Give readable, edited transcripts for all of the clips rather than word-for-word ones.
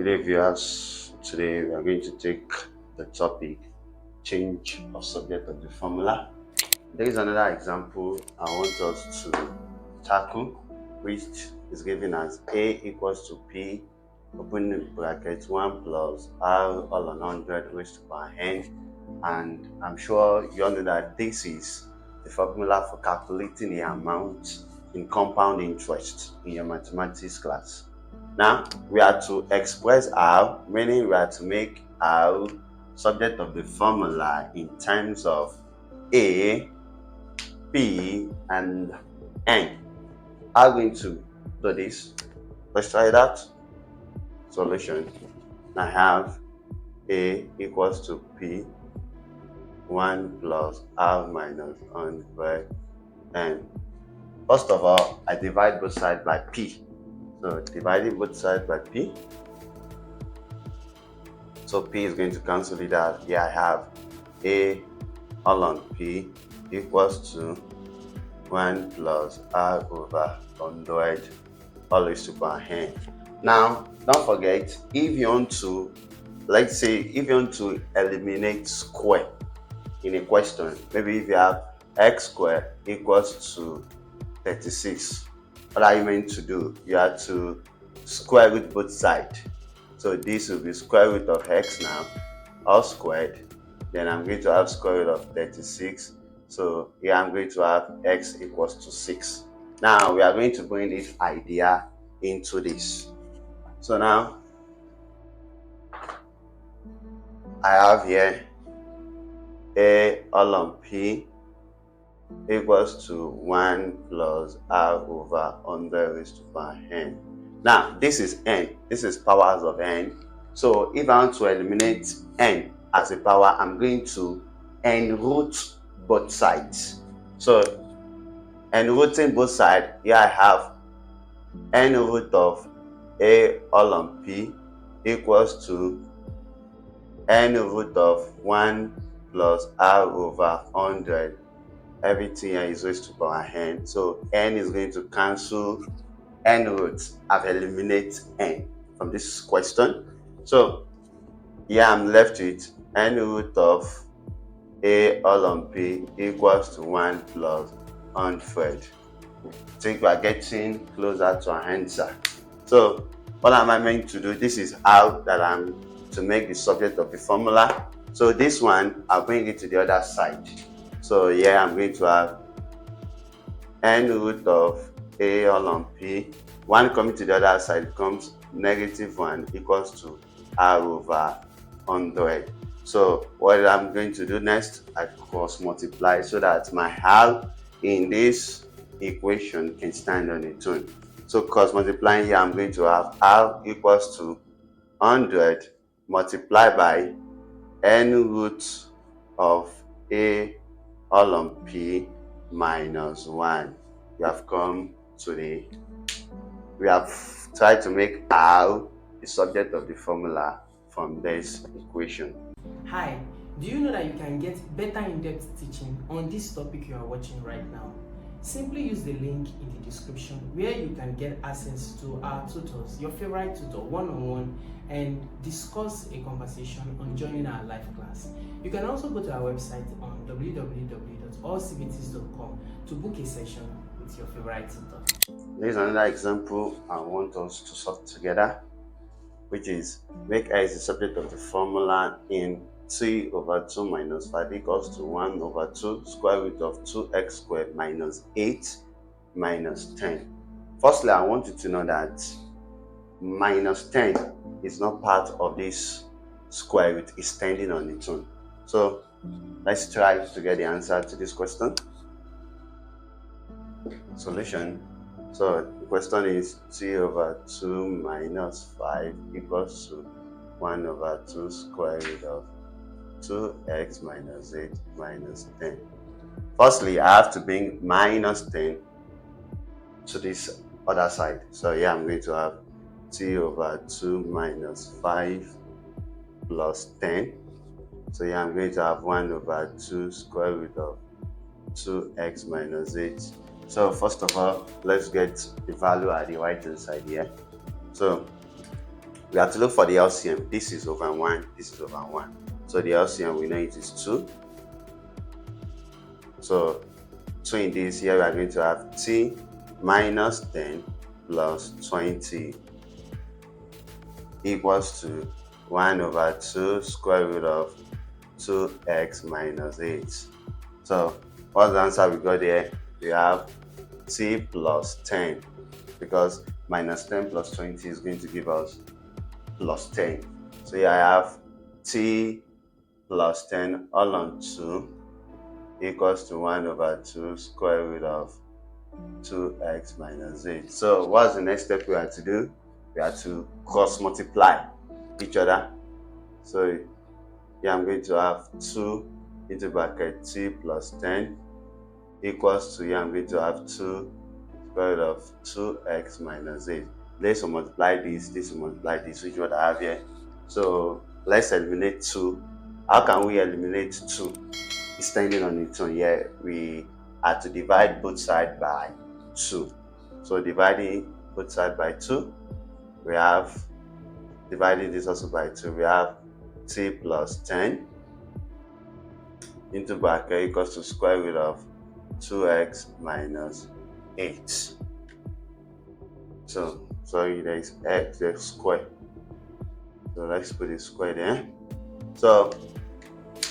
Good day, viewers. Today we are going to take the topic change of subject of the formula. There is another example I want us to tackle, which is given as A equals to P, open bracket 1 plus R all on 100 raised to power n. And I'm sure you all know that this is the formula for calculating the amount in compound interest in your mathematics class. Now, we are to express R, meaning we are to make R subject of the formula in terms of A, P, and N. How are we going to do this? Let's try that. Solution. I have A equals to P, 1 plus R minus 100 N. First of all, I divide both sides by P. So dividing both sides by P. So P is going to cancel it out. Here I have A all on P equals to 1 plus R over 100 all raised to power n. Now, don't forget, if you want to, let's say, if you want to eliminate square in a question, maybe if you have x squared equals to 36, what are you meant to do? You have to square root both sides. So this will be square root of x now, all squared. Then I'm going to have square root of 36. So here I'm going to have x equals to 6. Now we are going to bring this idea into this. So now I have here A all on P equals to 1 plus R over 100 raised to power n. Now, this is n. This is powers of n. So, if I want to eliminate n as a power, I'm going to n-root both sides. So, n-rooting both sides, here I have n-root of A all on P equals to n-root of 1 plus R over 100. Everything here is raised to power n. So n is going to cancel n roots. I've eliminated n from this question. So here I'm left with n root of A all on P equals to 1 plus 100. I think we are getting closer to our answer. So what am I meant to do? This is how that I'm to make the subject of the formula. So this one, I'll bring it to the other side. So here I'm going to have n root of A all on P. 1 coming to the other side becomes -1 equals to R over 100. So what I'm going to do next, I cross multiply so that my R in this equation can stand on its own. So cross multiplying here, I'm going to have R equals to 100 multiplied by n root of A all on P minus 1. We have tried to make R the subject of the formula from this equation. Hi, do you know that you can get better in-depth teaching on this topic you are watching right now? Simply use the link in the description where you can get access to our tutors, your favorite tutor, one-on-one, and discuss a conversation on joining our live class. You can also go to our website on www.allcbts.com to book a session with your favorite tutor. There is another example I want us to solve together, which is make x the subject of the formula in 3 over 2 minus 5 equals to 1 over 2 square root of 2x squared minus 8 minus 10. Firstly, I want you to know that minus 10 is not part of this square root, it's standing on its own. So let's try to get the answer to this question. Solution. So the question is 3 over 2 minus 5 equals to 1 over 2 square root of 2x minus 8 minus 10. Firstly, I have to bring minus 10 to this other side. So here I'm going to have 3 over 2 minus 5 plus 10. So here I'm going to have 1 over 2 square root of 2x minus 8. So first of all, let's get the value at the right hand side here. So we have to look for the LCM. This is over 1, this is over 1. So the LCM, we know it is 2. So 2 in this, here we are going to have t minus 10 plus 20 equals to 1 over 2 square root of 2x minus 8. So what's the answer we got there? We have t plus 10, because minus 10 plus 20 is going to give us plus 10. So here I have t plus 10 all on 2 equals to 1 over 2 square root of 2x minus 8. So what's the next step we have to do? We have to cross multiply each other. So here I'm going to have 2 into bracket t plus 10 equals to, here I'm going to have 2 square root of 2x minus 8. Let's multiply this will multiply this, which is what I have here. So let's eliminate 2. How can we eliminate 2? It's standing on its own. Here we have to divide both sides by 2. So dividing both sides by 2, we have, dividing this also by 2, we have t plus 10 into bracket equals to square root of 2x minus 8. So sorry, there is x, there's square. So let's put a square there. So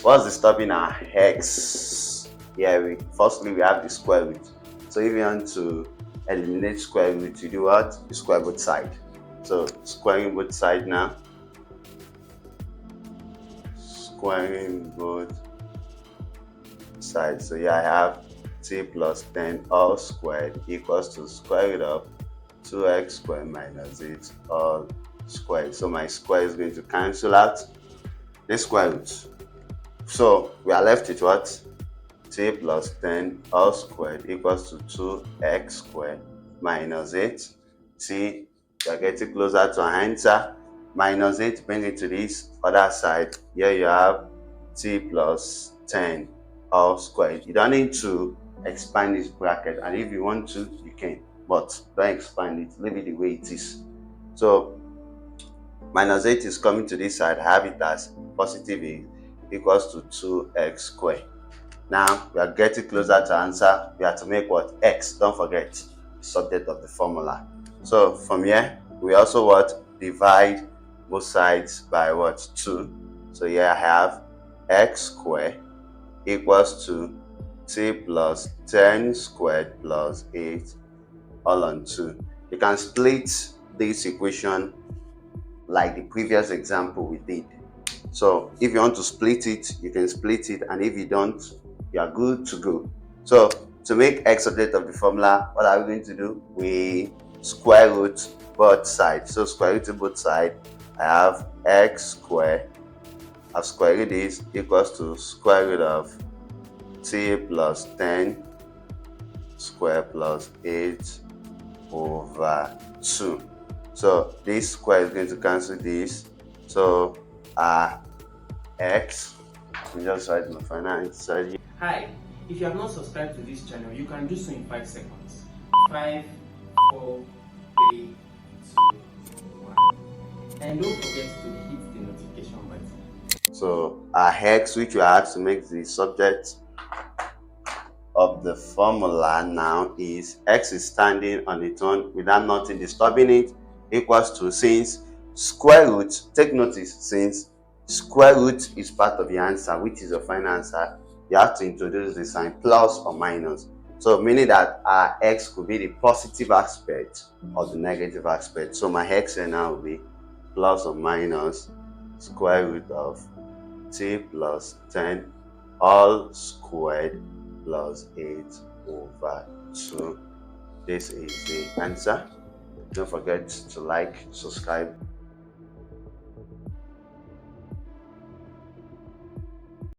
what's disturbing our x? Here firstly we have the square root. So if you want to eliminate square root, you do what? You square both sides. So squaring both sides now. Squaring both sides. So here I have t plus 10 all squared equals to square root of 2x squared minus 8 all squared. So my square is going to cancel out the square root. So we are left with what? T plus 10 all squared equals to 2x squared minus 8. T, we are getting closer to our answer. Minus 8, bring it to this other side. Here you have t plus 10 all squared. You don't need to expand this bracket, and if you want to, you can, but don't expand it, leave it the way it is. So minus 8 is coming to this side. I have it as positive a equals to 2x squared. Now we are getting closer to answer. We have to make what? X. Don't forget the subject of the formula. So from here we also what? Divide both sides by what? 2. So here I have x squared equals to t plus 10 squared plus 8 all on 2. You can split this equation like the previous example we did. So if you want to split it, you can split it, and if you don't, you are good to go. So to make x subject of the formula, what are we going to do? We square root both sides. So square root both sides, I have x squared, I've square root this equals to square root of t plus 10 square plus 8 over 2. So this square is going to cancel this. So x, we just write my final answer here. Hi, if you have not subscribed to this channel, you can do so in 5 seconds. 5, 4, 3, 2, 1. And don't forget to hit the notification button. So our x, which we have to make the subject of the formula now, is x is standing on its own without nothing disturbing it, equals to, since square root, take notice, since square root is part of the answer, which is your final answer, you have to introduce the sign plus or minus. So meaning that our x could be the positive aspect or the negative aspect. So my x here now will be plus or minus square root of t plus 10 all squared plus 8 over 2. This is the answer. Don't forget to like, subscribe,